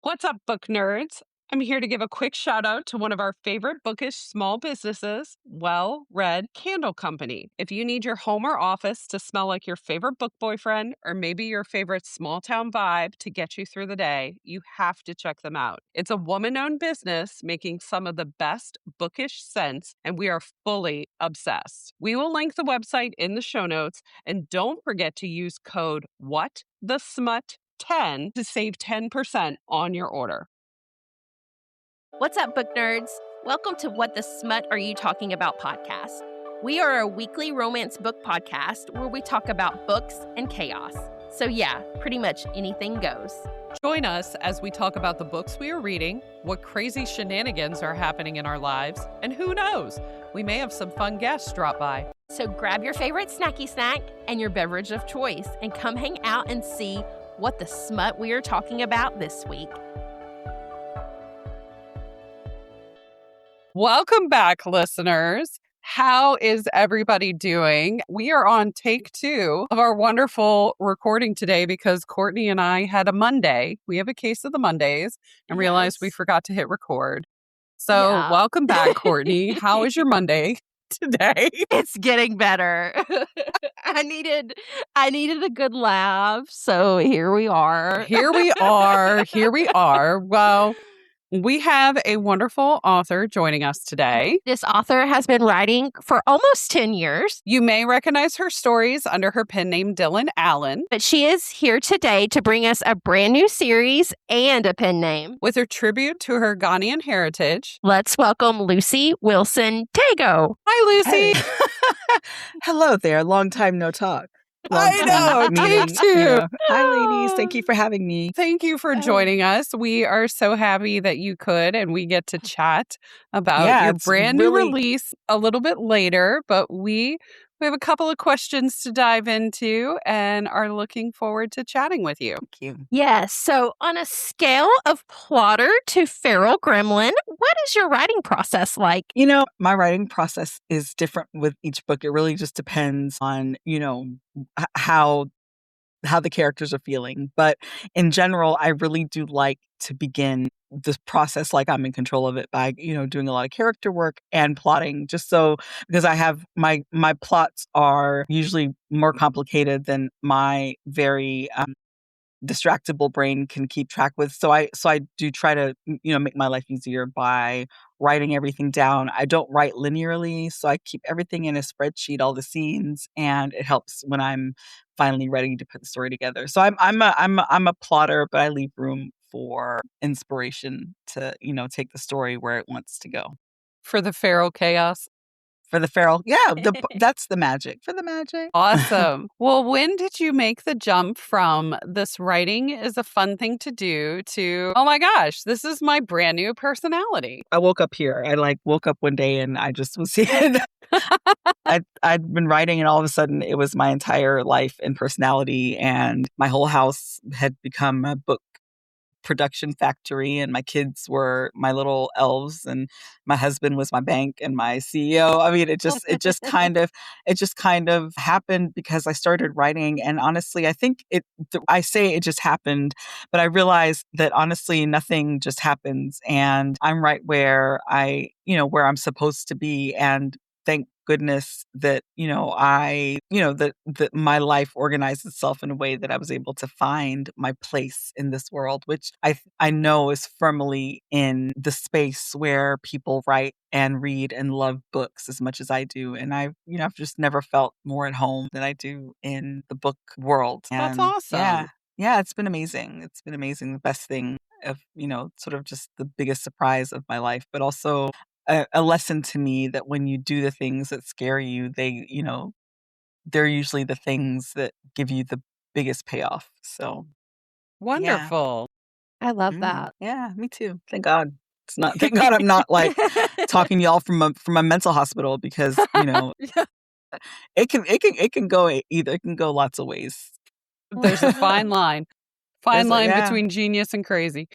What's up, book nerds? I'm here to give a quick shout out to one of our favorite bookish small businesses, Well Read Candle Company. If you need your home or office to smell like your favorite book boyfriend or maybe your favorite small town vibe to get you through the day, you have to check them out. It's a woman owned business making some of the best bookish scents, and we are fully obsessed. We will link the website in the show notes, and don't forget to use code WhatTheSmut10 to save 10% on your order. What's up, book nerds? Welcome to What the Smut Are You Talking About podcast. We are a weekly romance book podcast where we talk about books and chaos. So yeah, pretty much anything goes. Join us as we talk about the books we are reading, what crazy shenanigans are happening in our lives, and who knows, we may have some fun guests drop by. So grab your favorite snacky snack and your beverage of choice and come hang out and see what the smut we are talking about this week. Welcome back, listeners. How is everybody doing? We are on take 2 of our wonderful recording today because Cortney and I had a Monday. We have a case of the Mondays and realized we forgot to hit record. So welcome back, Cortney. How is your Monday today? It's getting better. I needed a good laugh, so here we are. Here we are. Well, we have a wonderful author joining us today. This author has been writing for almost 10 years. You may recognize her stories under her pen name Dylan Allen. But she is here today to bring us a brand new series and a pen name. With her tribute to her Ghanaian heritage. Let's welcome Lucy Wilson-Tagoe. Hi, Lucy. Hey. Hello there. Long time no talk. I know. Take 2. Yeah. Hi, ladies. Thank you for having me. Thank you for joining us. We are so happy that you could, and we get to chat about your brand new release a little bit later. But we have a couple of questions to dive into and are looking forward to chatting with you. Thank you. Yes. So on a scale of plotter to feral gremlin, what is your writing process like? You know, my writing process is different with each book. It really just depends on, how the characters are feeling. But in general, I really do like to begin this process like I'm in control of it by, doing a lot of character work and plotting, just so, because I have my plots are usually more complicated than my very distractible brain can keep track with. So I do try to, make my life easier by writing everything down. I don't write linearly, so I keep everything in a spreadsheet, all the scenes, and it helps when I'm finally ready to put the story together. So I'm a plotter, but I leave room for inspiration to, take the story where it wants to go. For the feral chaos. For the feral. Yeah, that's the magic. For the magic. Awesome. Well, when did you make the jump from this writing is a fun thing to do to, oh my gosh, this is my brand new personality? I woke up here. I woke up one day and I just was here. I'd been writing and all of a sudden it was my entire life and personality, and my whole house had become a book production factory, and my kids were my little elves, and my husband was my bank and my CEO. I mean, it just kind of happened because I started writing. And honestly, I think I say it just happened, but I realized that honestly, nothing just happens, and I'm right where where I'm supposed to be. And thank goodness that, that my life organized itself in a way that I was able to find my place in this world, which I know is firmly in the space where people write and read and love books as much as I do. And I've just never felt more at home than I do in the book world. That's And awesome. yeah, it's been amazing. It's been amazing. The best thing of, sort of just the biggest surprise of my life, but also a lesson to me that when you do the things that scare you, they're usually the things that give you the biggest payoff. So Wonderful. I love that. yeah, me too. Thank God. Thank God I'm not like talking to y'all from a mental hospital, because it can go either. It can go lots of ways. There's a fine line. Yeah. Between genius and crazy.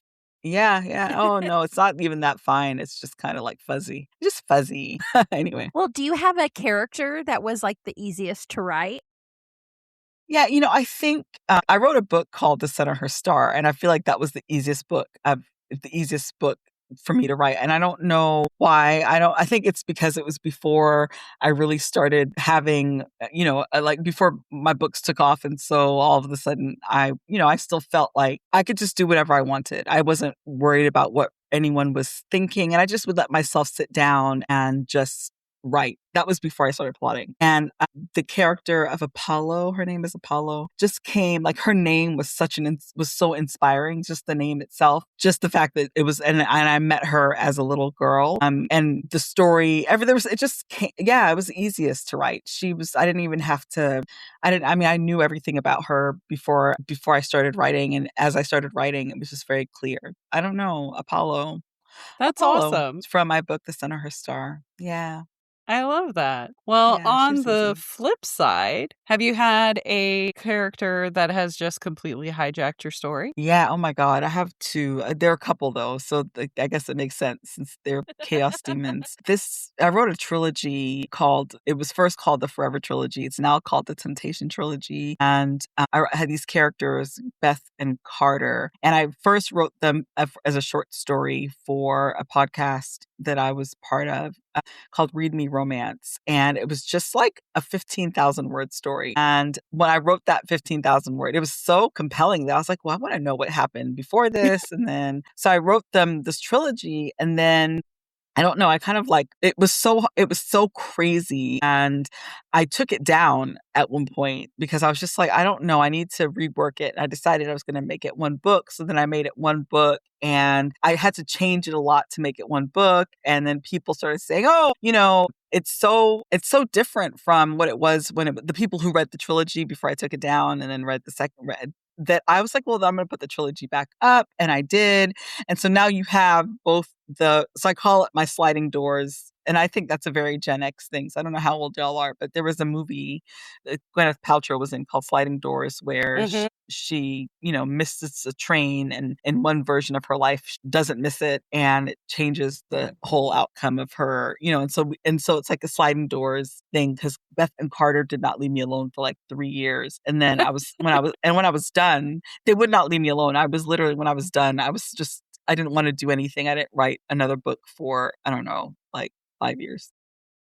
Yeah. Oh, no, it's not even that fine. It's just kind of like fuzzy. Just fuzzy. Anyway. Well, do you have a character that was like the easiest to write? Yeah, I think I wrote a book called The Center Her Star, and I feel like that was the easiest book for me to write. And I don't know why. I think it's because it was before I really started having, like before my books took off. And so all of a sudden I still felt like I could just do whatever I wanted. I wasn't worried about what anyone was thinking. And I just would let myself sit down and just write. That was before I started plotting. And the character of Apollo, her name is Apollo, just came, like her name was was so inspiring, just the name itself, just the fact that it was, and I met her as a little girl. And the story, it just came, yeah, it was the easiest to write. I didn't even have to, I knew everything about her before I started writing. And as I started writing, it was just very clear. I don't know, Apollo. That's awesome. From my book, The Center Her Star. Yeah. I love that. Well, Yeah, on she's the easy. flip side, have you had a character that has just completely hijacked your story? Yeah, oh my God, I have two. There are a couple though, so I guess it makes sense since they're chaos demons. I wrote a trilogy it was first called the Forever Trilogy. It's now called the Temptation Trilogy. And I had these characters, Beth and Carter, and I first wrote them as a short story for a podcast that I was part of, called Read Me Romance. And it was just like a 15,000 word story. And when I wrote that 15,000 word, it was so compelling that I was like, well, I want to know what happened before this. And then, so I wrote them this trilogy, and then I don't know. I kind of like, it was so crazy. And I took it down at one point because I was just like, I don't know. I need to rework it. I decided I was going to make it one book. So then I made it one book, and I had to change it a lot to make it one book. And then people started saying, oh, it's so different from what it was when the people who read the trilogy before I took it down and then read the second read, that I was like, well, I'm going to put the trilogy back up. And I did. And so now you have both so I call it my sliding doors. And I think that's a very Gen X thing. So I don't know how old y'all are, but there was a movie that Gwyneth Paltrow was in called Sliding Doors, where she misses a train, and in one version of her life she doesn't miss it, and it changes the whole outcome of her, and so it's like a sliding doors thing, because Beth and Carter did not leave me alone for like 3 years. And then when I was done, they would not leave me alone. I was literally, when I was done, I didn't want to do anything. I didn't write another book for, I don't know, like 5 years.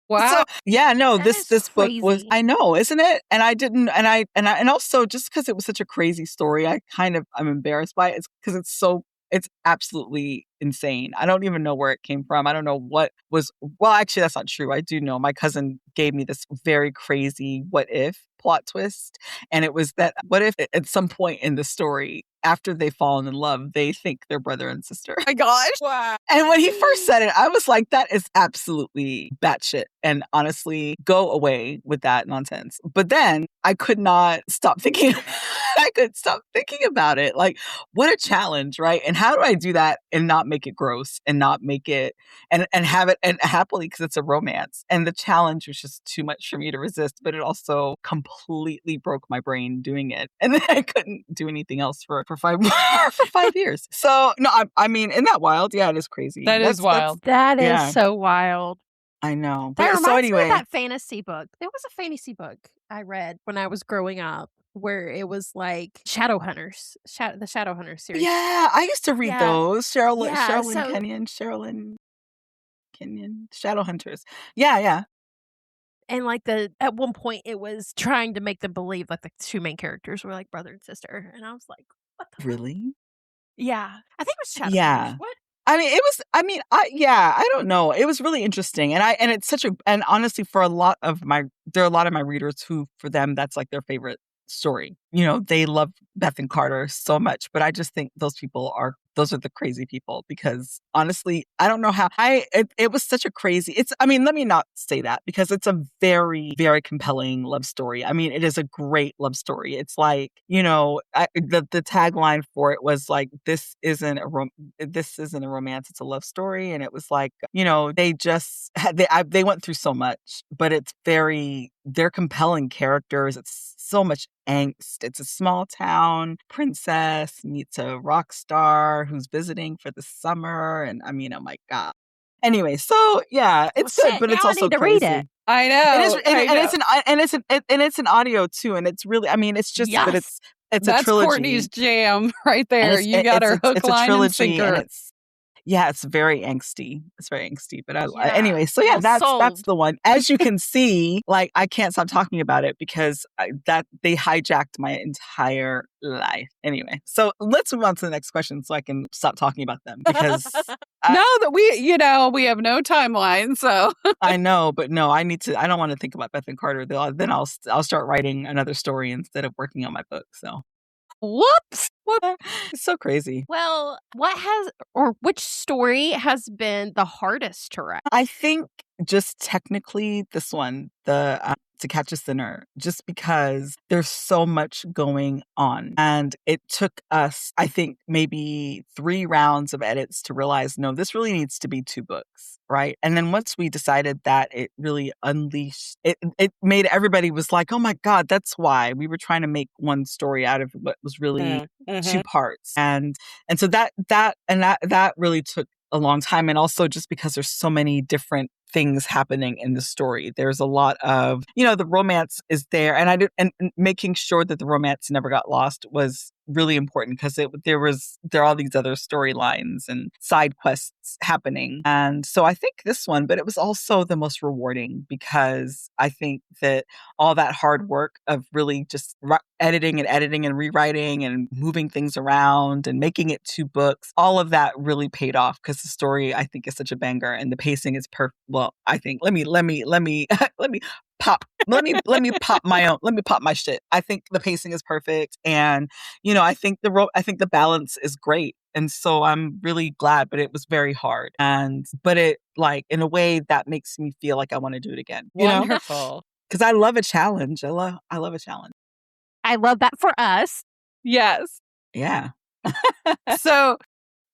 Wow. So yeah, no, That this book was, crazy. I know, isn't it? And I didn't, and also just because it was such a crazy story, I'm embarrassed by it. It's because it's absolutely insane. I don't even know where it came from. I don't know what was, well, actually, that's not true. I do know. My cousin gave me this very crazy what if plot twist. And it was that, what if at some point in the story, after they've fallen in love, they think they're brother and sister? Oh my gosh. Wow. And when he first said it, I was like, that is absolutely batshit. And honestly, go away with that nonsense. But then I could not stop thinking. I could stop thinking about it. Like, what a challenge, right? And how do I do that and not make it gross and not make it and have it and happily, because it's a romance. And the challenge was just too much for me to resist, but it also completely broke my brain doing it. And then I couldn't do anything else for 5 for 5 years. So no, I mean, isn't that wild? Yeah, it is crazy. That is wild. That is Yeah. so wild. I know. That But reminds so me anyway, of that fantasy book. There was a fantasy book I read when I was growing up where it was like Shadowhunters, the Shadowhunters series. yeah, I used to read Yeah. those. Yeah, Sherilyn Kenyon, Shadowhunters. Yeah. and like at one point it was trying to make them believe like the two main characters were like brother and sister, and I was like, what the fuck? Really? Yeah, I think it was Shadowhunters. Yeah. What? I don't know. It was really interesting. And it's and honestly, there are a lot of my readers who, for them, that's like their favorite story. They love Beth and Carter so much, but I just think those are the crazy people, because honestly, I don't know how it was such a crazy, let me not say that, because it's a very, very compelling love story. I mean, it is a great love story. It's like, the tagline for it was like, this isn't a romance, it's a love story. And it was like, they went through so much, but they're compelling characters. It's so much angst. It's a small town princess meets a rock star who's visiting for the summer. And I mean, oh my God. Anyway, so yeah, it's good, but it's also crazy. I It is, know. I know. and it's an audio too, and it's really, I mean, it's just, but Yes. it's a That's Courtney's trilogy, jam right and there. You got her hook, it's a line, and trilogy, and sinker. it's, yeah, it's very angsty. It's very angsty, but Yeah. anyway. So yeah, Well, that's sold. the one. As you can see, like I can't stop talking about it because that they hijacked my entire life. Anyway, so let's move on to the next question so I can stop talking about them because No, that we have no timeline, so I know, but no, I need to. I don't want to think about Beth and Carter. Then I'll start writing another story instead of working on my book. So Whoops. it's so crazy. Well, which story has been the hardest to write? I think just technically this one, the To Catch a Sinner, just because there's so much going on. And it took us, I think, maybe 3 rounds of edits to realize, no, this really needs to be 2 books, right? And then once we decided that, it really unleashed, it made everybody was like, oh my God, that's why we were trying to make one story out of what was really 2 parts. And so that really took a long time. And also just because there's so many different things happening in the story. There's a lot of, the romance is there. And and making sure that the romance never got lost was really important because there are all these other storylines and side quests happening. And so I think this one, but it was also the most rewarding because I think that all that hard work of really just editing and rewriting and moving things around and making it 2 books, all of that really paid off because the story I think is such a banger and the pacing is perfect. Well, I think let me pop let me pop my shit. I think the pacing is perfect, and I think the balance is great. And so I'm really glad, but it was very hard. But it, like, in a way that makes me feel like I want to do it again. wonderful. Because I love a challenge. I love a challenge. I love that for us. Yes. Yeah. So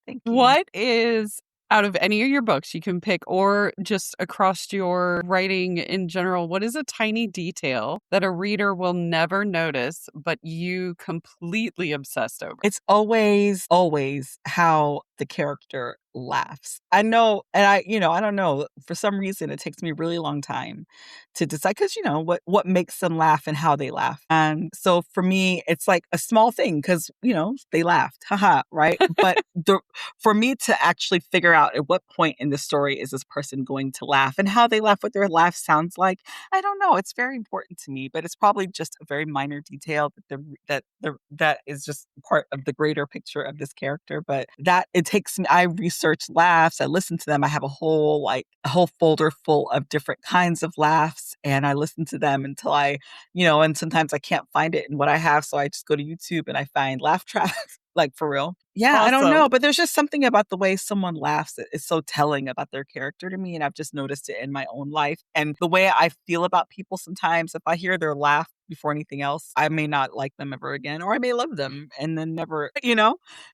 Thank you. what is, out of any of your books you can pick, or just across your writing in general, what is a tiny detail that a reader will never notice, but you completely obsessed over? It's always how the character laughs. I know, and I don't know, for some reason it takes me a really long time to decide because what makes them laugh and how they laugh. And so for me, it's like a small thing because they laughed, haha, right? But for me to actually figure out at what point in the story is this person going to laugh and how they laugh, what their laugh sounds like, I don't know. It's very important to me, but it's probably just a very minor detail that is just part of the greater picture of this character. But that it takes me. I research laughs. I listen to them. I have a whole folder full of different kinds of laughs, and I listen to them until and sometimes I can't find it in what I have, so I just go to YouTube and I find laugh tracks. Like, for real. Yeah, I don't know, but there's just something about the way someone laughs that is so telling about their character to me, and I've just noticed it in my own life. And the way I feel about people sometimes, if I hear their laugh before anything else, I may not like them ever again, or I may love them and then never,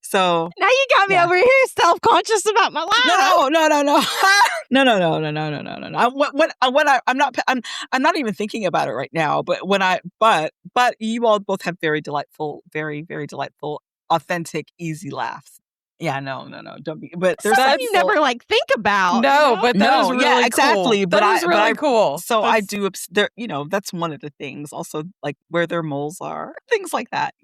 So Now you got me over here self-conscious about my laugh. no. I'm not even thinking about it right now. But you all both have very delightful, very, very delightful, authentic, easy laughs. Yeah, no, don't be. But there's Something some you people, never think about. No, but that is really cool. exactly. But that is really cool. So I do. There, that's one of the things. Also, like where their moles are, things like that.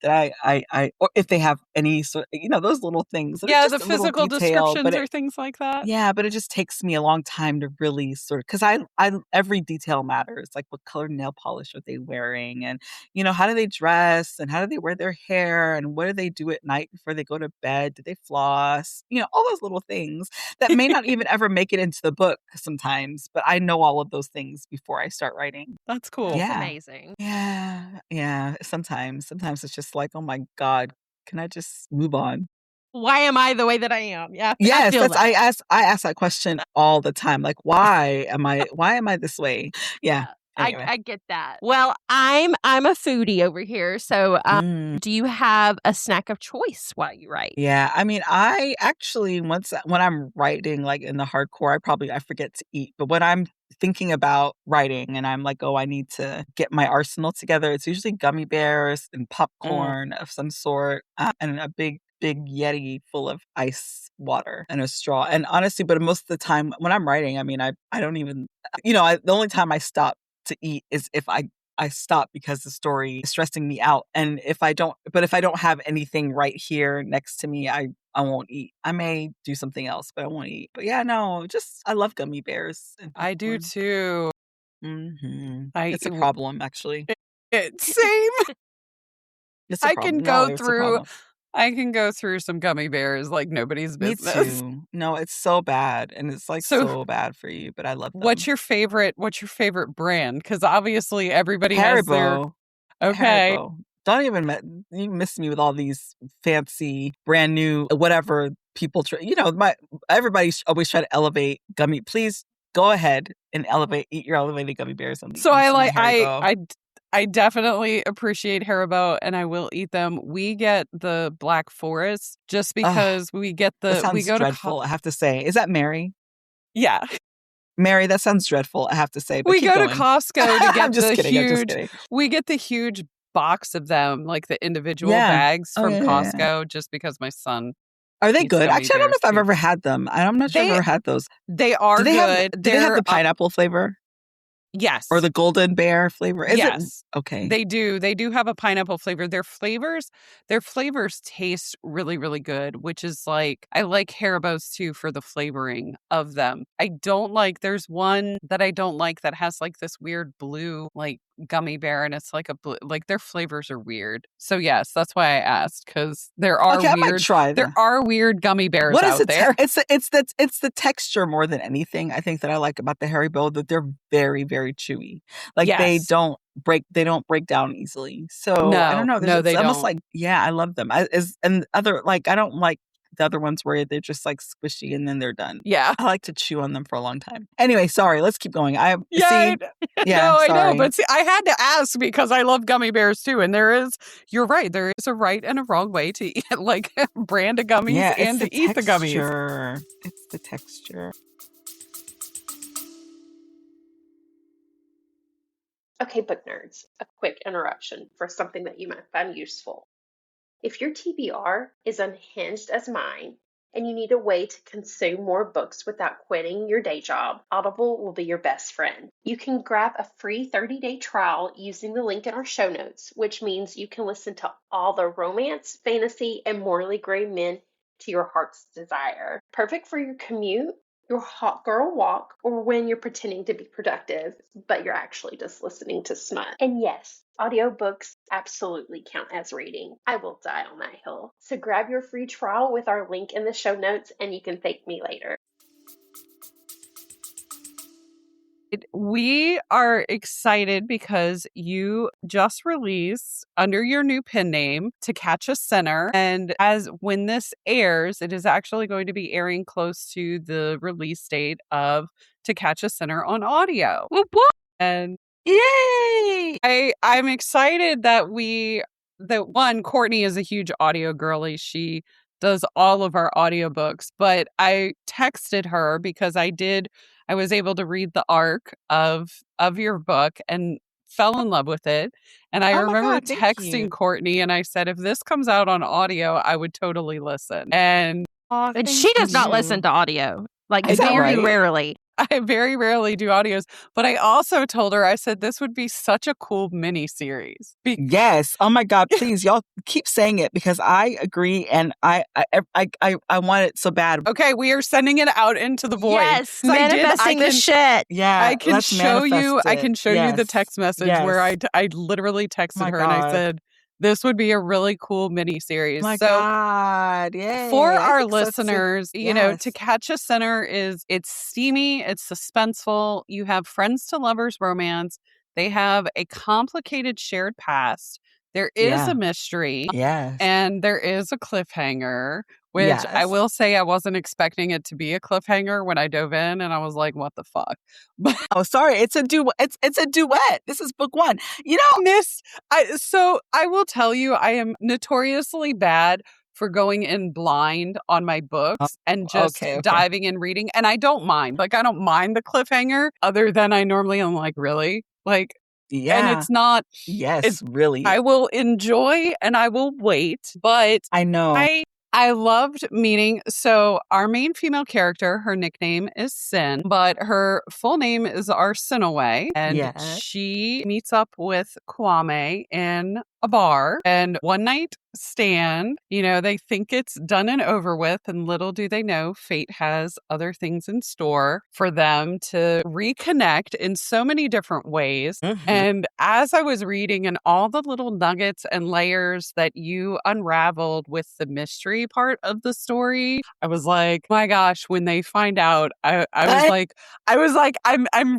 That I or if they have any sort, those little things. That are the just a little physical detail, descriptions or things like that. Yeah, but it just takes me a long time to really sort of, because I every detail matters. Like, what color nail polish are they wearing, and how do they dress, and how do they wear their hair, and what do they do at night before they go to bed? Do they floss? All those little things that may not even ever make it into the book sometimes, but I know all of those things before I start writing. That's cool. That's Yeah. amazing. Yeah. Sometimes it's just like, oh my God, can I just move on? Why am I the way that I am? Yeah. Yes, I I ask that question all the time. Like, why am I this way? Yeah. Anyway. I get that. Well, I'm a foodie over here. So do you have a snack of choice while you write? Yeah, I mean, I actually when I'm writing, like in the hardcore, I forget to eat. But when I'm thinking about writing and I'm like, oh, I need to get my arsenal together, it's usually gummy bears and popcorn of some sort, and a big big Yeti full of ice water and a straw. And honestly, but most of the time when I'm writing, I mean, I don't even, the only time I stop to eat is if I stop because the story is stressing me out. And if I don't have anything right here next to me, I won't eat. I may do something else, but I won't eat. But yeah, no, I love gummy bears. And I do popcorn. too. It's a problem, actually. Same. It's a I problem. can No, go it's a through problem. I can go through some gummy bears like nobody's Me business. too. No, it's so bad, and it's like So so bad for you, but I love them. what's your favorite brand? Because obviously everybody has their Haribo. okay. Haribo. Don't even you miss me with all these fancy, brand new, whatever people try. Everybody always try to elevate gummy. Please go ahead and eat your elevated gummy bears and So leave me some of my Haribo. I definitely appreciate Haribo and I will eat them. We get the Black Forest just because we get That we sounds go dreadful, I have to say. Is that Mary? yeah. Mary, that sounds dreadful, I have to say. But We keep go going. to Costco to get I'm just kidding. we get the huge box of them, like the individual Yeah. bags Oh, from yeah. Costco, just because my son Are they eats good? gummy Actually, I don't know bears if I've too. ever had them. I'm not sure I've ever had those. They are Do they good. do they have the pineapple flavor yes. or the golden bear flavor? Is it yes. okay? They do. They do have a pineapple flavor. Their flavors taste really, really good, which is like, I like Haribo's too for the flavoring of them. There's one that I don't like that has like this weird blue, like gummy bear, and it's like a blue, like their flavors are weird. So yes, that's why I asked, because there are Okay, I might try there that. are weird gummy bears What is out it? there. It's the texture more than anything. I think that I like about the Haribo that they're very, very chewy. Like they Yes. don't break down easily. So I don't know. No, It's they almost don't. like, yeah, I love them. I don't like the other ones where they're just like squishy and then they're done. Yeah. I like to chew on them for a long time. Anyway, sorry. Let's keep going. Yeah, see. Yeah, no, I know, sorry. but see, I had to ask because I love gummy bears too, and you're right, there is a right and a wrong way to eat, like brand of gummies and to eat the gummies. It's the texture. Okay, book nerds, a quick interruption for something that you might find useful. If your TBR is unhinged as mine, and you need a way to consume more books without quitting your day job, Audible will be your best friend. You can grab a free 30-day trial using the link in our show notes, which means you can listen to all the romance, fantasy, and morally gray men to your heart's desire. Perfect for your commute, your hot girl walk, or when you're pretending to be productive, but you're actually just listening to smut. And yes, audiobooks absolutely count as reading. I will die on that hill. So grab your free trial with our link in the show notes and you can thank me later. We are excited because you just released under your new pen name To Catch a Sinner. And when this airs, it is actually going to be airing close to the release date of To Catch a Sinner on audio. Whoop, whoop. And yay! I'm excited that Cortney is a huge audio girlie. She does all of our audiobooks, but I texted her because I was able to read the arc of your book and fell in love with it. And I remember texting Cortney and I said, if this comes out on audio, I would totally listen. And she does not listen to audio. Like very rarely. I very rarely do audios, but I also told her, I said, this would be such a cool mini series. Yes. Oh my God, please, y'all keep saying it because I agree and I want it so bad. Okay, we are sending it out into the void. Yes, manifesting the shit. Yeah, I can show you the text message where I literally texted her and I said, this would be a really cool mini series. My God, yay. For our listeners, To Catch a Sinner it's steamy, it's suspenseful. You have friends to lovers romance. They have a complicated shared past. There is a mystery. Yes. And there is a cliffhanger, which I will say I wasn't expecting it to be a cliffhanger when I dove in and I was like, what the fuck? But sorry, it's a duet. It's a duet. This is book one. So I will tell you, I am notoriously bad for going in blind on my books and just diving in reading. And I don't mind. Like, I don't mind the cliffhanger other than I normally am like, really? Like, and it's not. Yes, really. I will enjoy and I will wait, but I know. I loved meeting. So, our main female character, her nickname is Sin, but her full name is Arsenaway. And Yeah. she meets up with Kwame in a bar. And one night stand, they think it's done and over with. And little do they know, fate has other things in store for them to reconnect in so many different ways. Mhm. And as I was reading and all the little nuggets and layers that you unraveled with the mystery part of the story, I was like, my gosh, when they find out, I'm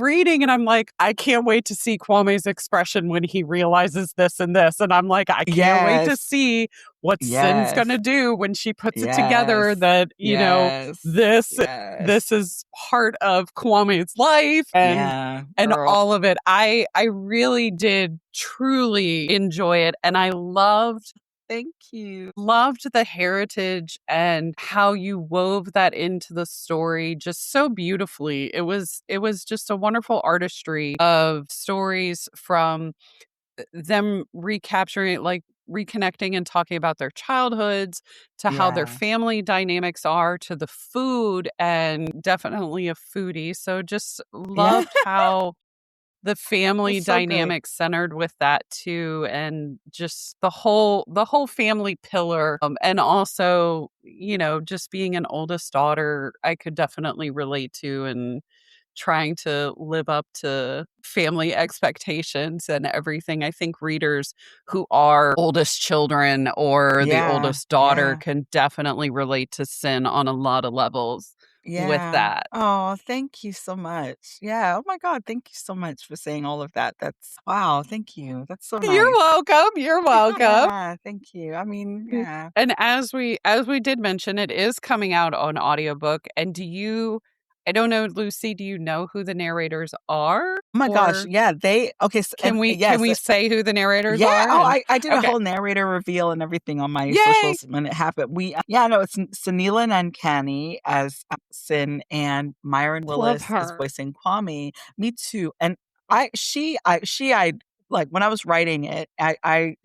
reading and I'm like, I can't wait to see Kwame's expression when he realizes this and this. And I'm like, I can't wait to Yes. see what Sin's Yes. gonna do when she puts it together Yes. that, Yes. this Yes. is part of Kwame's life Yeah, and girl. all of it. I really did truly enjoy it. And I Thank you. loved the heritage and how you wove that into the story just so beautifully. It was just a wonderful artistry of stories from them recapturing, like reconnecting and talking about their childhoods to how their Yeah. family dynamics are to the food, and definitely a foodie. So just Yeah. loved how the family It's so great. dynamic centered with that too, and just the whole family pillar, and also just being an oldest daughter, I could definitely relate to, and trying to live up to family expectations and everything. I think readers who are oldest children or the Yeah. oldest daughter Yeah. can definitely relate to Sin on a lot of levels with Yeah. that. Oh, thank you so much. Yeah. Oh my God. Thank you so much for saying all of that. That's wow. Thank you. That's so You're nice. welcome. You're welcome. Yeah. Thank you. I mean, Mm. yeah. And as we did mention, it is coming out on audiobook. And I don't know, Lucy, do you know who the narrators are? Oh my gosh. Or Yeah. Okay. And can yes. we say who the narrators Yeah. are? Oh, And I did a okay. whole narrator reveal and everything on my Yay! socials when it happened. Yeah, no, it's Sunila Nankani as Sin and Myron Love Willis is her. voicing Kwame. Me too. And I like when I was writing it, I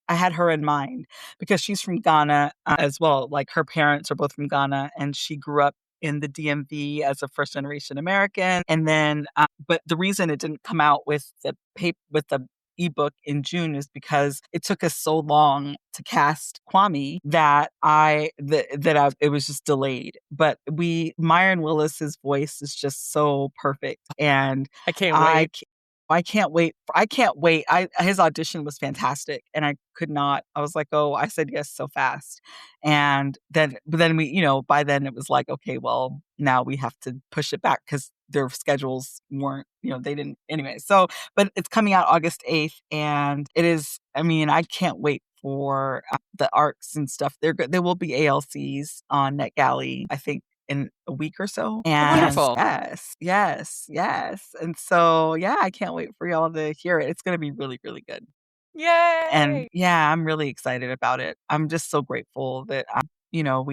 had her in mind because she's from Ghana as well. Like her parents are both from Ghana, and she grew up in the DMV as a first generation American. And then, but the reason it didn't come out with the paper with the ebook in June is because it took us so long to cast Kwame that it was just delayed. But Myron Willis's voice is just so perfect, and I can't I wait. I can't wait. I can't wait. His audition was fantastic, and I could not. I was like, oh, I said yes so fast, but then by then it was like, okay, well, now we have to push it back because their schedules weren't, they didn't anyway. So, but it's coming out August 8th, and it is. I mean, I can't wait for the arcs and stuff. There will be ALCs on NetGalley, I think, in a week or so. And Wonderful. yes, yes, yes. And so, yeah, I can't wait for y'all to hear it. It's going to be really, really good. And Yay! yeah, I'm really excited about it. I'm just so grateful that, that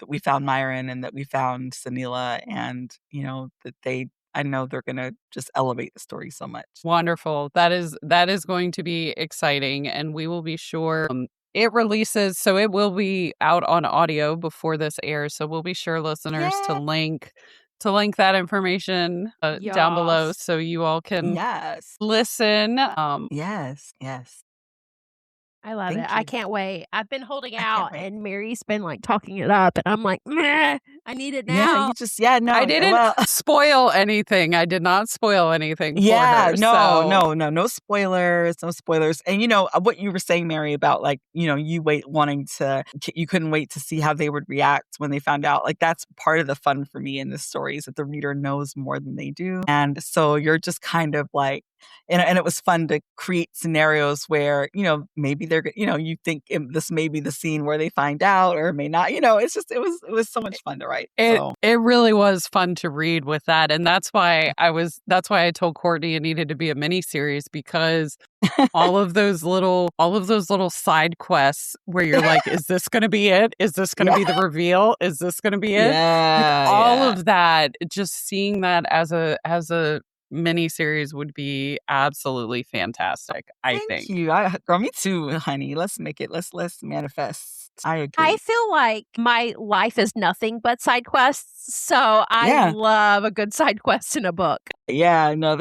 we found Myron and that we found Sanila and, I know they're going to just elevate the story so much. Wonderful. That is going to be exciting, and we will be sure it releases, so it will be out on audio before this airs. So we'll be sure, listeners, Yeah. to link that information down below Yes. so you all can Yes. listen. Yes. Yes. I love it. Thank I you. can't wait. I've been holding I can't out, wait. and Mary's been like talking it up, and I'm like, meh, I need it Yeah, now. I no, didn't well, spoil anything. I did not spoil anything for yeah, her. no, So no, no, no spoilers, no spoilers. And what you were saying, Mary, about like, you couldn't wait to see how they would react when they found out. Like that's part of the fun for me in this story is that the reader knows more than they do. And so you're just kind of like, and it was fun to create scenarios where, maybe you think this may be the scene where they find out or may not, it was so much fun to write. So it really was fun to read with that, and that's why I told Cortney it needed to be a mini series, because all of those little side quests where you're like, is this going to be it? Is this going to yeah, be the reveal? Is this going to be it? Like yeah, all yeah. of that, just seeing that as a mini series would be absolutely fantastic, I Thank think. you. Girl, me too, honey. Let's make it. Let's manifest. I I agree. feel like my life is nothing but side quests, so I Yeah. love a good side quest in a book. Yeah, no,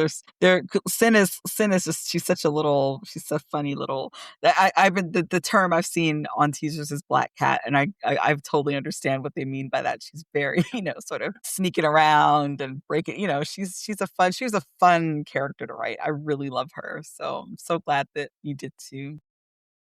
Sin is just she's a funny little I've been the term I've seen on teasers is black cat, and I totally understand what they mean by that. She's very, sort of sneaking around and breaking, she was a fun character to write. I really love her. So I'm so glad that you did too,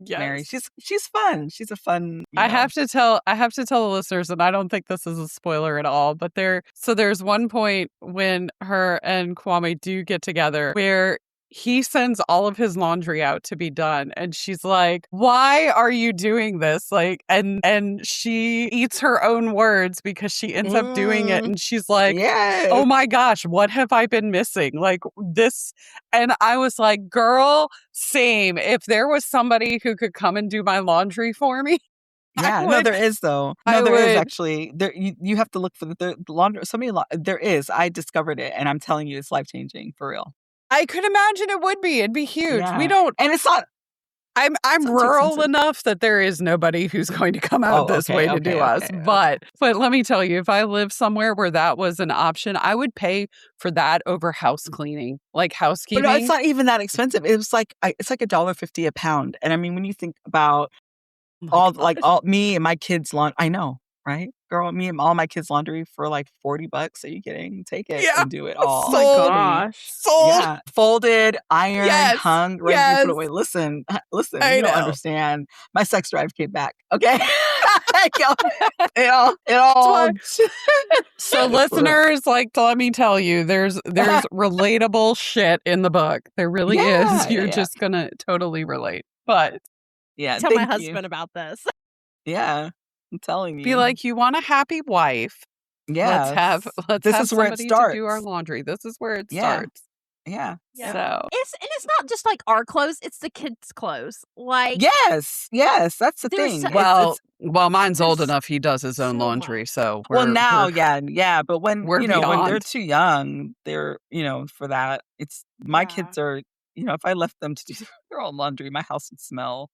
Mary. Yes. She's fun. She's a fun, I have to tell the listeners, and I don't think this is a spoiler at all, but there's one point when her and Kwame do get together where he sends all of his laundry out to be done, and she's like, "Why are you doing this?" Like, and she eats her own words because she ends up doing it, and she's like, yes. "Oh my gosh, what have I been missing?" Like this, and I was like, "Girl, same. If there was somebody who could come and do my laundry for me." Yeah, no, there is though. No, I there is would. actually. There, you have to look for the laundry. There is. I discovered it, and I'm telling you, it's life changing for real. I could imagine it would be. It'd be huge. Yeah. We don't. And it's not. I'm not too rural expensive. enough that there is nobody who's going to come out this way to do us. Okay. But let me tell you, if I lived somewhere where that was an option, I would pay for that over house cleaning, like housekeeping. But no, it's not even that expensive. It's like $1.50 a pound. And I mean, when you think about all me and my kids' laundry, I know, right? Girl, me and all my kids' laundry for like $40. Are you kidding? Take it and do it all. Sold. Oh my gosh. Sold. Yeah. Folded, ironed, Yes. hung, ready to put away. Listen, I you don't know. understand. My sex drive came back. Okay. it all. So listeners, let me tell you, there's relatable shit in the book. There really is. You're just gonna totally relate. But yeah, tell my husband about this. Yeah, I'm telling you. Be like, you want a happy wife? Yeah. Let's this have is where it somebody starts. to do our laundry. This is where it starts. Yeah. So It's not just like our clothes; it's the kids' clothes. Like yes, that's the thing. Well, mine's old enough. He does his own laundry. So now, yeah. But when we're when they're too young, they're for that. It's my kids are if I left them to do their own laundry, my house would smell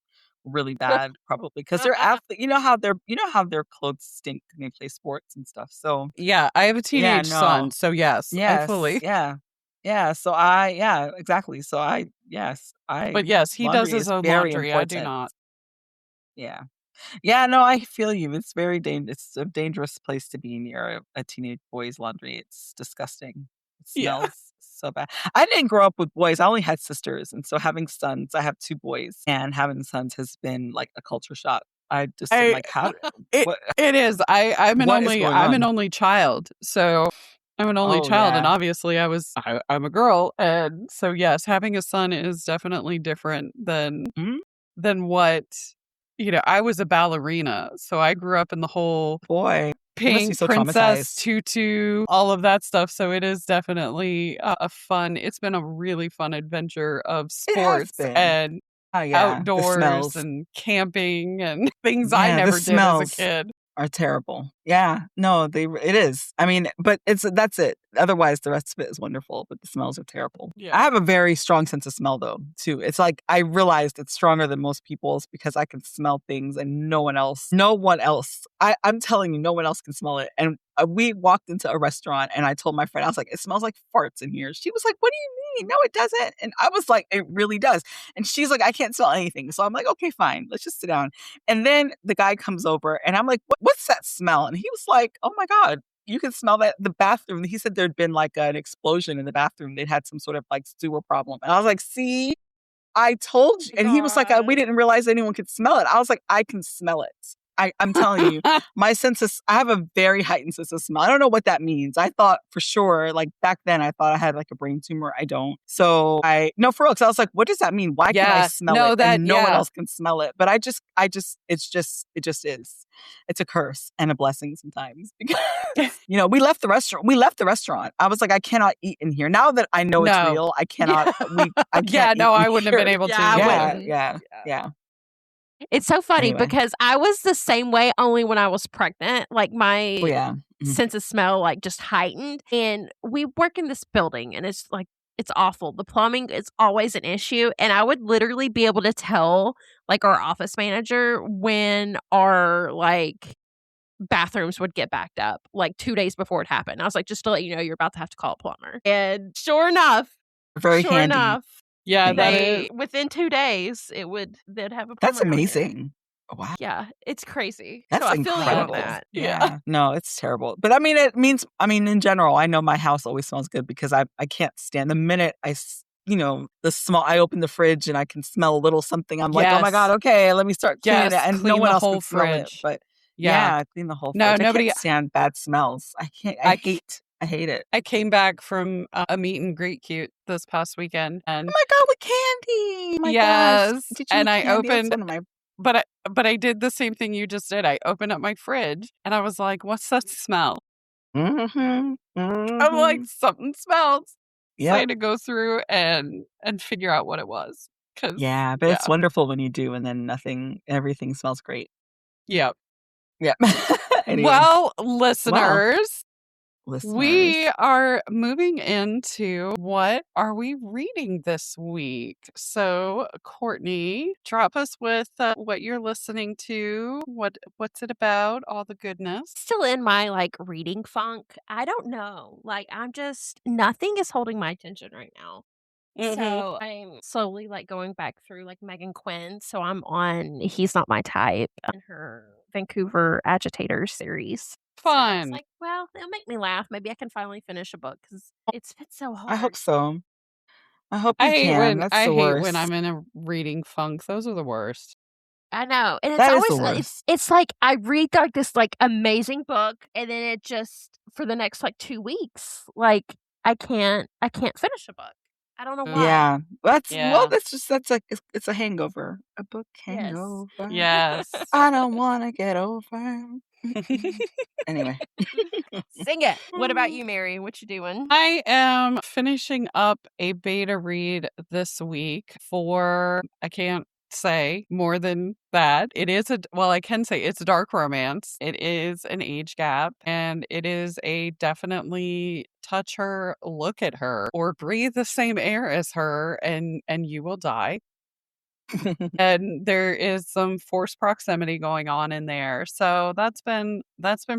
really bad probably because they're athletes. You know how their clothes stink when they play sports and stuff. So yeah, I have a teenage son. So yes, I fully yeah. So exactly. So but yes, he does his own laundry. Important. I do not. Yeah, no, I feel you. It's very dangerous. It's a dangerous place to be near a teenage boy's laundry. It's disgusting. It smells so bad. I didn't grow up with boys. I only had sisters, and so having sons, I have 2 boys, and having sons has been like a culture shock. I just am like, how? It is. I'm an only child, so I'm an only child, and obviously I'm a girl, and so yes, having a son is definitely different than what I was a ballerina, so I grew up in the whole pink princess tutu, all of that stuff. So it is definitely it's been a really fun adventure of sports and outdoors and camping and things I never did as a kid. Are terrible. Yeah, no, it is. I mean, but that's it. Otherwise, the rest of it is wonderful, but the smells are terrible. Yeah. I have a very strong sense of smell, though, too. It's like I realized it's stronger than most people's because I can smell things and no one else. I'm telling you, no one else can smell it. And we walked into a restaurant and I told my friend, I was like, it smells like farts in here. She was like, what do you mean? No, it doesn't. And I was like, it really does. And she's like, I can't smell anything. So I'm like, okay, fine. Let's just sit down. And then the guy comes over and I'm like, what's that smell? And he was like, oh my God, you can smell that. The bathroom. He said there'd been like an explosion in the bathroom. They'd had some sort of like sewer problem. And I was like, see, I told you. And he was like, we didn't realize anyone could smell it. I was like, I can smell it. I'm telling you, I have a very heightened sense of smell. I don't know what that means. I thought for sure, like back then, I thought I had like a brain tumor. I don't. So no, for real. Because I was like, what does that mean? Why can I smell it? And no one else can smell it. But it just is. It's a curse and a blessing sometimes. Because, we left the restaurant. I was like, I cannot eat in here. Now that I know it's real, I cannot. I can't. I wouldn't have been able to. Yeah. It's so funny because I was the same way only when I was pregnant. Like my sense of smell like just heightened. And we work in this building and it's like It's awful. The plumbing is always an issue. And I would literally be able to tell like our office manager when our like bathrooms would get backed up like 2 days before it happened. I was like, just to let you know, you're about to have to call a plumber. And sure enough, Very handy. Yeah, thing. that is. within 2 days, they'd have a plumber. That's out here. amazing. Wow. Yeah, it's crazy. That's so I feel you on incredible. that. Yeah. No, it's terrible. But I mean, it means, in general, I know my house always smells good because I can't stand the minute I open the fridge and I can smell a little something. I'm like, oh my God, okay, let me start cleaning it. And no one else can smell it. But yeah, clean the whole fridge. I can't stand bad smells. I can't. I hate it. I came back from a meet and greet cute this past weekend, and oh my God, with candy! My yes, gosh. Did you and eat I candy? That's opened. one of my... But I did the same thing you just did. I opened up my fridge and I was like, "What's that smell?" I'm like, "Something smells." So I had to go through and figure out what it was. Yeah, but it's wonderful when you do, and then everything smells great. Yep. Yeah. Anyway. Well, listeners, we listeners. are moving into what are we reading this week? So, Cortney, drop us with what you're listening to. What's it about? All the goodness. Still in my like reading funk. I don't know. Like nothing is holding my attention right now. So I'm slowly like going back through like Megan Quinn. So I'm on He's Not My Type and her Vancouver Agitators series. Fun. So it's like, well, it'll make me laugh. Maybe I can finally finish a book because it's been so hard. I hope so. I hope you can. That's the worst. I hate when I'm in a reading funk. Those are the worst. I know. And it's that always is the worst. It's like I read like this like amazing book and then it just for the next like 2 weeks, like I can't finish a book. I don't know why. Yeah. That's it's a hangover. A book hangover. Yes. I don't want to get over. Anyway. Sing it. What about you, Mary? What you doing? I am finishing up a beta read this week for, I can't say more than that. It is I can say it's a dark romance. It is an age gap, and it is a definitely touch her, look at her, or breathe the same air as her, and you will die. And there is some forced proximity going on in there. So that's been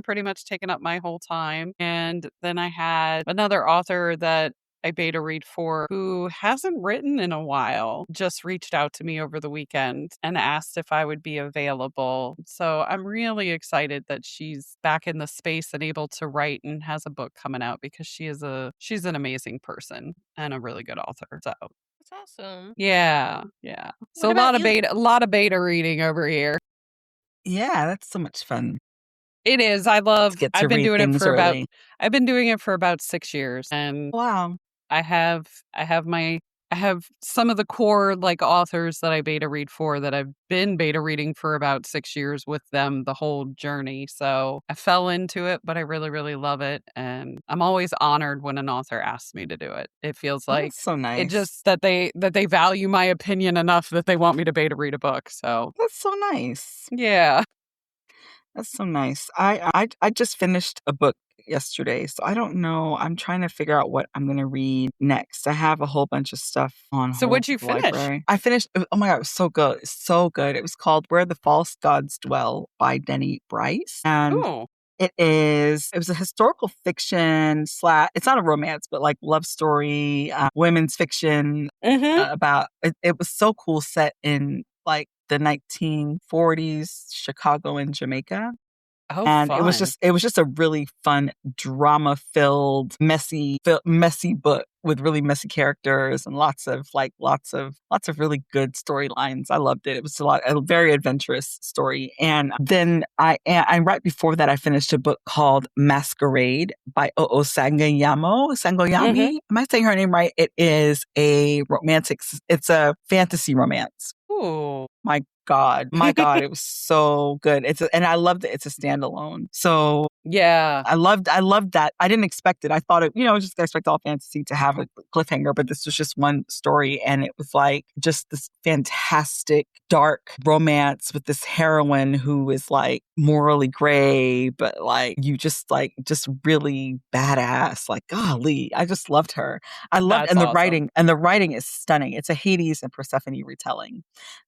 pretty much taken up my whole time. And then I had another author that I beta read for who hasn't written in a while, just reached out to me over the weekend and asked if I would be available. So I'm really excited that she's back in the space and able to write and has a book coming out because she's an amazing person and a really good author. So that's awesome. Yeah. So a lot of beta reading over here. Yeah, that's so much fun. It is. I've been doing it for about 6 years, and wow. I have some of the core like authors that I beta read for that I've been beta reading for about 6 years with them the whole journey. So I fell into it, but I really, really love it. And I'm always honored when an author asks me to do it. It feels like that's so nice. It just that they value my opinion enough that they want me to beta read a book. So that's so nice. Yeah. That's so nice. I just finished a book yesterday, so I don't know. I'm trying to figure out what I'm going to read next. I have a whole bunch of stuff on hold. So what'd you finish? Library. I finished. Oh my God, it was so good. So good. It was called Where the False Gods Dwell by Denny Bryce. And it was a historical fiction / it's not a romance, but like love story, women's fiction about, it was so cool, set in like the 1940s Chicago and Jamaica. Oh, and fun. it was just a really fun, drama-filled, messy book with really messy characters and lots of really good storylines. I loved it. It was a very adventurous story. And then I right before that I finished a book called Masquerade by Oo Sangoyami. Am I saying her name right? It is it's a fantasy romance. Ooh. My God. My God, it was so good. And I loved it. It's a standalone. So Yeah. I loved that. I didn't expect it. I thought it, just I expect all fantasy to have a cliffhanger, but this was just one story. And it was like just this fantastic, dark romance with this heroine who is like morally gray, but like just really badass. Like, golly, I just loved her. I loved, That's and awesome. the writing is stunning. It's a Hades and Persephone retelling.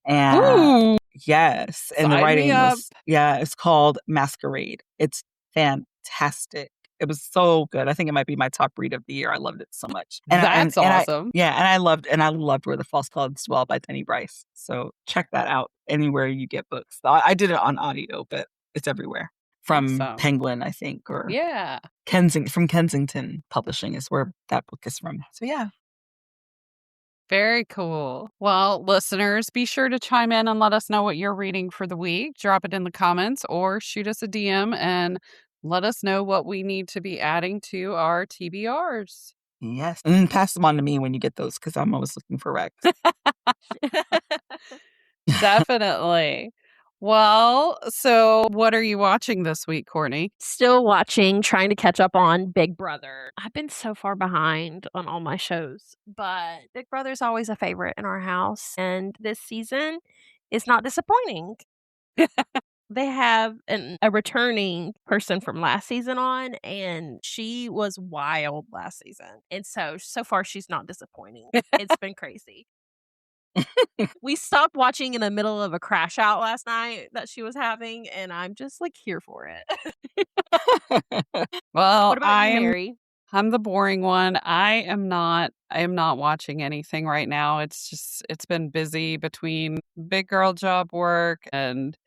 And Ooh, yes, and the sign me writing up. was, it's called Masquerade. It's fantastic. It was so good. I think it might be my top read of the year. I loved it so much. That's awesome. I loved Where the False Clouds Dwell by Denny Bryce. So check that out anywhere you get books. I did it on audio, but it's everywhere. From Awesome. Penguin, I think, or Yeah. from Kensington Publishing is where that book is from. So yeah. Very cool. Well, listeners, be sure to chime in and let us know what you're reading for the week. Drop it in the comments or shoot us a DM and let us know what we need to be adding to our TBRs. Yes. And then pass them on to me when you get those, because I'm always looking for Rex. Definitely. Well, so what are you watching this week, Cortney? Still watching, trying to catch up on Big Brother. I've been so far behind on all my shows, but Big Brother's always a favorite in our house. And this season is not disappointing. They have a returning person from last season on, and she was wild last season. And so far, she's not disappointing. It's been crazy. We stopped watching in the middle of a crash out last night that she was having, and I'm just like here for it. Well, What about you, Mary? I'm the boring one. I am not watching anything right now. It's been busy between big girl job work and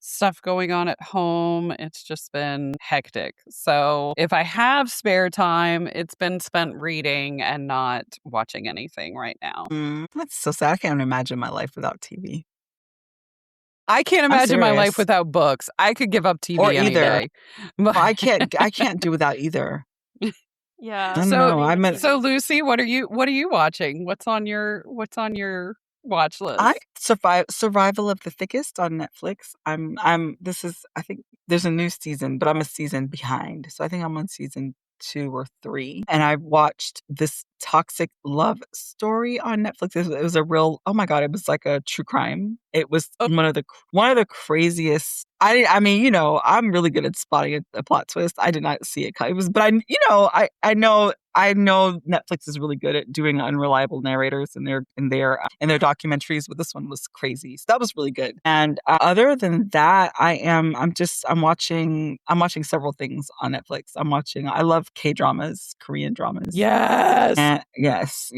stuff going on at home. It's just been hectic. So if I have spare time, it's been spent reading and not watching anything right now. That's so sad. I can't imagine my life without TV. I can't imagine my life without books. I could give up TV or any either. day. I can't do without either. Yeah. So Lucy, what are you watching? What's on your watch list? Survival of the Thickest on Netflix. I think there's a new season, but I'm a season behind. So I think I'm on season 2 or 3. And I watched this toxic love story on Netflix. It was a real, oh my God, it was like a true crime. It was one of the craziest. I mean, I'm really good at spotting a plot twist. I did not see it. It was, but I know Netflix is really good at doing unreliable narrators in their documentaries, but this one was crazy. So that was really good. And other than that, I'm watching several things on Netflix. I love K-dramas, Korean dramas. Yes. And yes.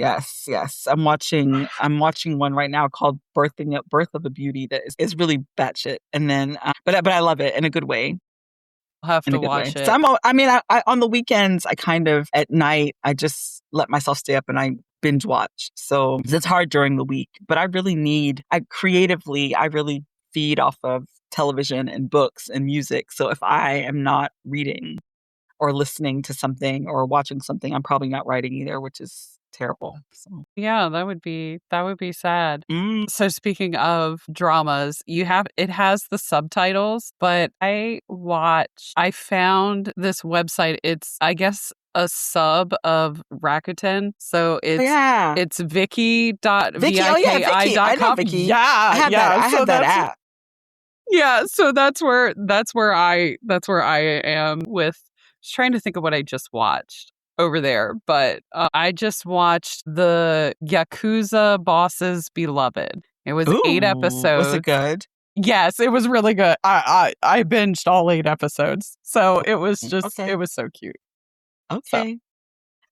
I'm watching one right now called Birth of a Beauty that is really batshit. And then but I love it in a good way. I'll have to watch it. So I on the weekends, I kind of at night, I just let myself stay up and I binge watch. So it's hard during the week, but I really feed off of television and books and music. So if I am not reading or listening to something or watching something, I'm probably not writing either, which is terrible. So. Yeah, that would be sad. So speaking of dramas, it has the subtitles, but I found this website. It's, I guess, a sub of Rakuten. So it's Viki.viki.com. Viki. I know Viki. Yeah. I have that app. Yeah, so that's where I am with trying to think of what I just watched over there, but I just watched the Yakuza Boss's Beloved. It was 8 episodes. Was it good? Yes, it was really good. I binged all 8 episodes, so it was just It was so cute. Okay.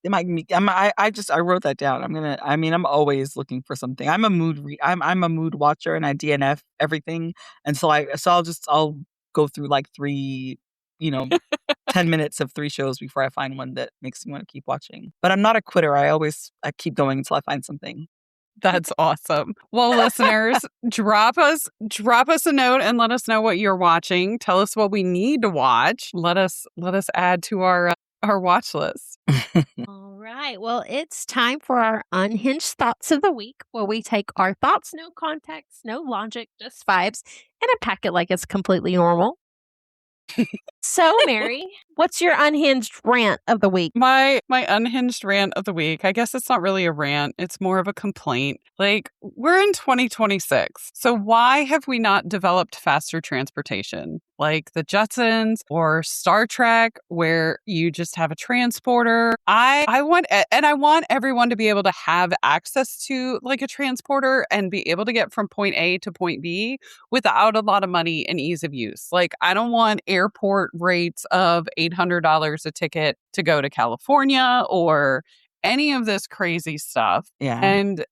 It might be, I wrote that down. I'm always looking for something. I'm a mood watcher and I DNF everything. And so I'll go through like 3, 10 minutes of 3 shows before I find one that makes me want to keep watching. But I'm not a quitter. I keep going until I find something. That's awesome. Well, listeners, drop us a note and let us know what you're watching. Tell us what we need to watch. Let us add to our watch list. All right. Well, it's time for our unhinged thoughts of the week, where we take our thoughts, no context, no logic, just vibes, and unpack it like it's completely normal. So, Mary, what's your unhinged rant of the week? My unhinged rant of the week, I guess it's not really a rant, it's more of a complaint. Like, we're in 2026. So why have we not developed faster transportation? Like the Jetsons or Star Trek, where you just have a transporter. I want everyone to be able to have access to like a transporter and be able to get from point A to point B without a lot of money and ease of use. Like, I don't want airport rates of $800 a ticket to go to California or any of this crazy stuff. Yeah. And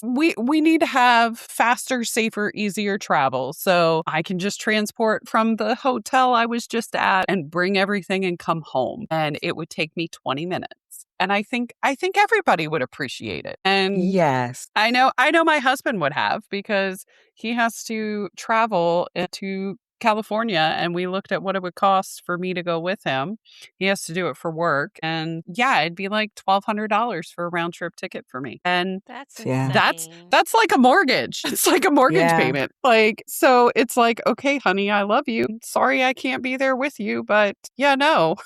we need to have faster, safer, easier travel. So I can just transport from the hotel I was just at and bring everything and come home. And it would take me 20 minutes. And I think everybody would appreciate it. And Yes. I know my husband would have, because he has to travel to California, and we looked at what it would cost for me to go with him. He has to do it for work, and yeah, it'd be like $1,200 for a round trip ticket for me. And That's Yeah. insane. that's like a mortgage. It's like a mortgage Yeah. payment. Like, so it's like, okay, honey, I love you. Sorry I can't be there with you, but yeah, no.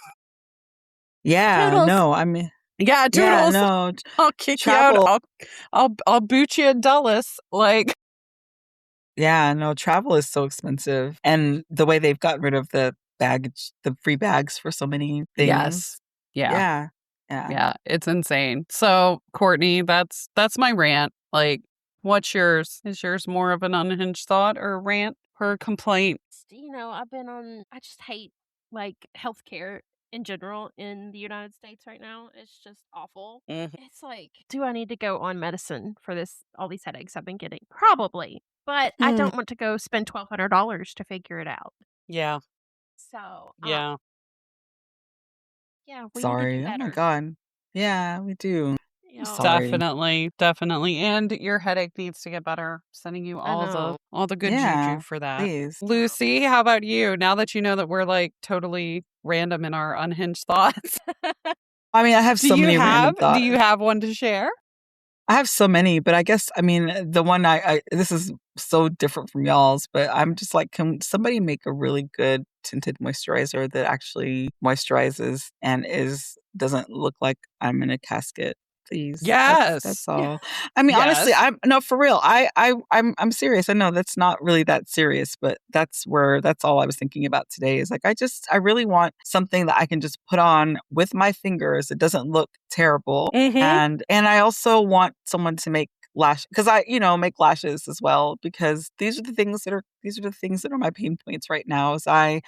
Yeah. Toodles. No, I mean, Yeah, yeah, toodles. no. I'll kick Travel. you out. I'll boot you in Dulles. Like, Yeah, no, travel is so expensive. And the way they've gotten rid of the free bags for so many things. yes. Yeah. Yeah. Yeah, it's insane. So, Courtney, that's my rant. Like, what's yours? Is yours more of an unhinged thought or a rant or a complaint? I just hate like healthcare in general in the United States right now. It's just awful. Mhm. It's like, do I need to go on medicine for all these headaches I've been getting? Probably. But I don't want to go spend $1,200 to figure it out. Yeah. So, Yeah. yeah, we need to Sorry. do Oh my better. God. Yeah, we do. You know, Sorry. Definitely. And your headache needs to get better. Sending you I know. all the good Yeah, juju for that. please. Lucy, how about you? Now that you know that we're like totally random in our unhinged thoughts, I mean, I have so many random thoughts. do you have one to share? I have so many, but I guess, I mean, the one this is so different from y'all's, but I'm just like, can somebody make a really good tinted moisturizer that actually moisturizes and doesn't look like I'm in a casket? Please. Yes. That's all. I mean, honestly, Yes. no, for real. I'm serious. I know that's not really that serious, but that's all I was thinking about today is like, I really want something that I can just put on with my fingers. It doesn't look terrible. Mhm. And I also want someone to make because I, make lashes as well, because these are the things that are my pain points right now. Is I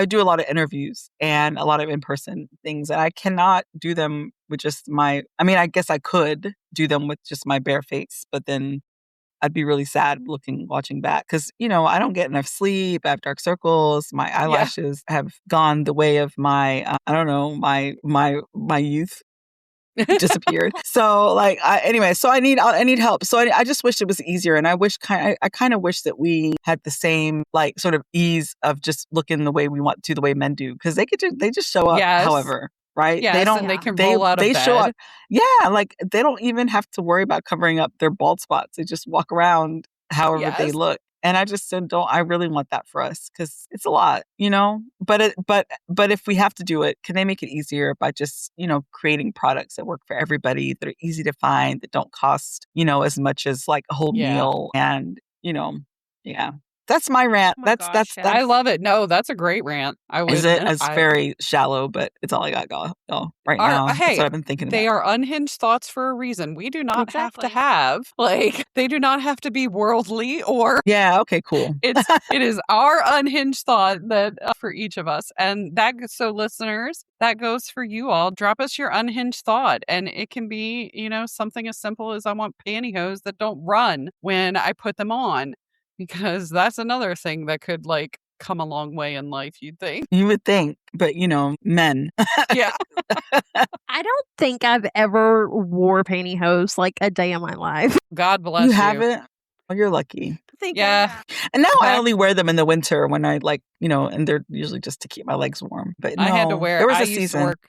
do a lot of interviews and a lot of in-person things, and I cannot do them with just I guess I could do them with just my bare face, but then I'd be really sad watching back, because I don't get enough sleep. I have dark circles. My eyelashes have gone the way of my I don't know, my youth disappeared. So like, so I need help. So I just wish it was easier, and I kind of wish that we had the same like sort of ease of just looking the way we want to, the way men do, because they just show up. Yes. However, right? Yes, They don't. and they can roll out of They bed. show up. Yeah, like they don't even have to worry about covering up their bald spots. They just walk around however they Yes. look. And I just said, I really want that for us, because it's a lot, but if we have to do it, can they make it easier by just, creating products that work for everybody, that are easy to find, that don't cost, as much as like a whole meal, and, yeah. That's my rant. Oh my gosh, I yes. love it. No, that's a great rant. It's very shallow, but it's all I got right now. That's what I've been thinking about. They are unhinged thoughts for a reason. We do not have to Exactly. they do not have to be worldly or Yeah, okay, cool. it is our unhinged thought that for each of us. And so listeners, that goes for you all. Drop us your unhinged thought, and it can be, something as simple as I want pantyhose that don't run when I put them on, because that's another thing that could like come a long way in life, you'd think. You would think, but men. Yeah. I don't think I've ever wore pantyhose like a day in my life. God bless you. You haven't? Well, you're lucky. Yeah. And now I only wear them in the winter when I and they're usually just to keep my legs warm. But no, I had to wear. There was I a used season. to work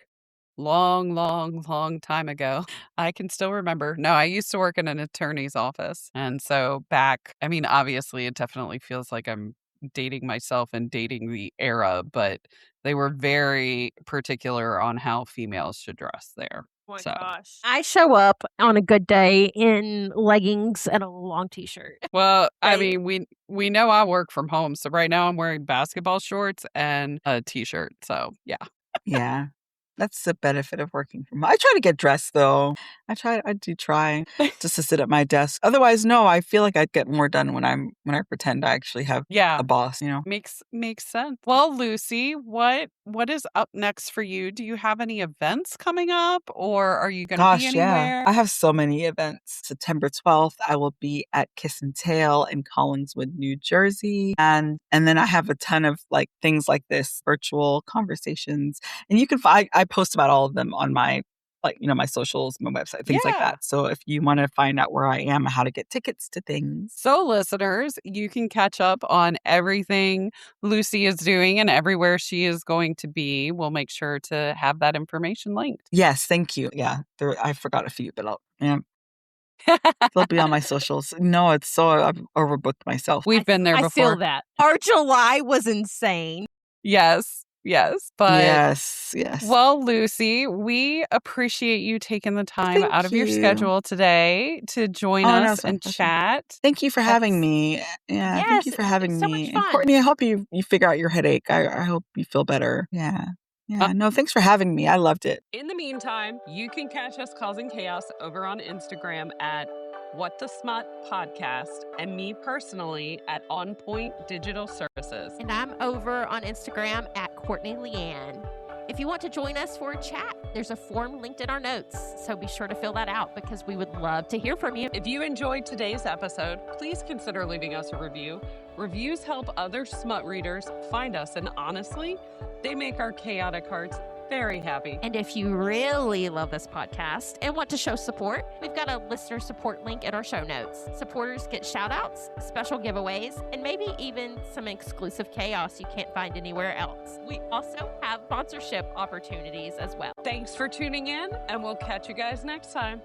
long time ago. I can still remember. No, I used to work in an attorney's office. And so obviously it definitely feels like I'm dating myself and dating the era, but they were very particular on how females should dress there. Oh my So, gosh. I show up on a good day in leggings and a long t-shirt. well, Right. we know I work from home. So right now I'm wearing basketball shorts and a t-shirt. So, yeah. Yeah. That's the benefit of working from home. I try to get dressed though. I do try just to sit at my desk. Otherwise, no, I feel like I'd get more done when I pretend I actually have Yeah. a boss, you know. Makes sense. Well, Lucy, what is up next for you? Do you have any events coming up, or are you going to be Gosh, yeah. anywhere? I have so many events. September 12th, I will be at Kiss and Tail in Collingswood, New Jersey. And then I have a ton of like things like this, virtual conversations. And you can find, I post about all of them on my, like, you know, my socials, my website, things like Yeah. that. So if you want to find out where I am, how to get tickets to things. So, listeners, you can catch up on everything Lucy is doing and everywhere she is going to be. We'll make sure to have that information linked. Yes, thank you. Yeah, I forgot a few, but they'll be on my socials. No, it's so I've overbooked myself. We've been there I feel before. that. Our July was insane. Yes. But Yes. well, Lucy, we appreciate you taking the time Thank out of your you. schedule today to join Oh, no, us it's my and pleasure. chat. Thank you for having me. Yeah, thank you Yes, for having it's so me. much And fun. Courtney, I hope you figure out your headache. I hope you feel better. Yeah. No, thanks for having me. I loved it. In the meantime, you can catch us causing chaos over on Instagram at What the Smut Podcast, and me personally at On Point Digital Services. And I'm over on Instagram at Cortney Leanne. If you want to join us for a chat, there's a form linked in our notes, so be sure to fill that out because we would love to hear from you. If you enjoyed today's episode, please consider leaving us a review. Reviews help other smut readers find us, and honestly, they make our chaotic hearts very happy. And if you really love this podcast and want to show support, we've got a listener support link in our show notes. Supporters get shout outs, special giveaways, and maybe even some exclusive chaos you can't find anywhere else. We also have sponsorship opportunities as well. Thanks for tuning in, and we'll catch you guys next time.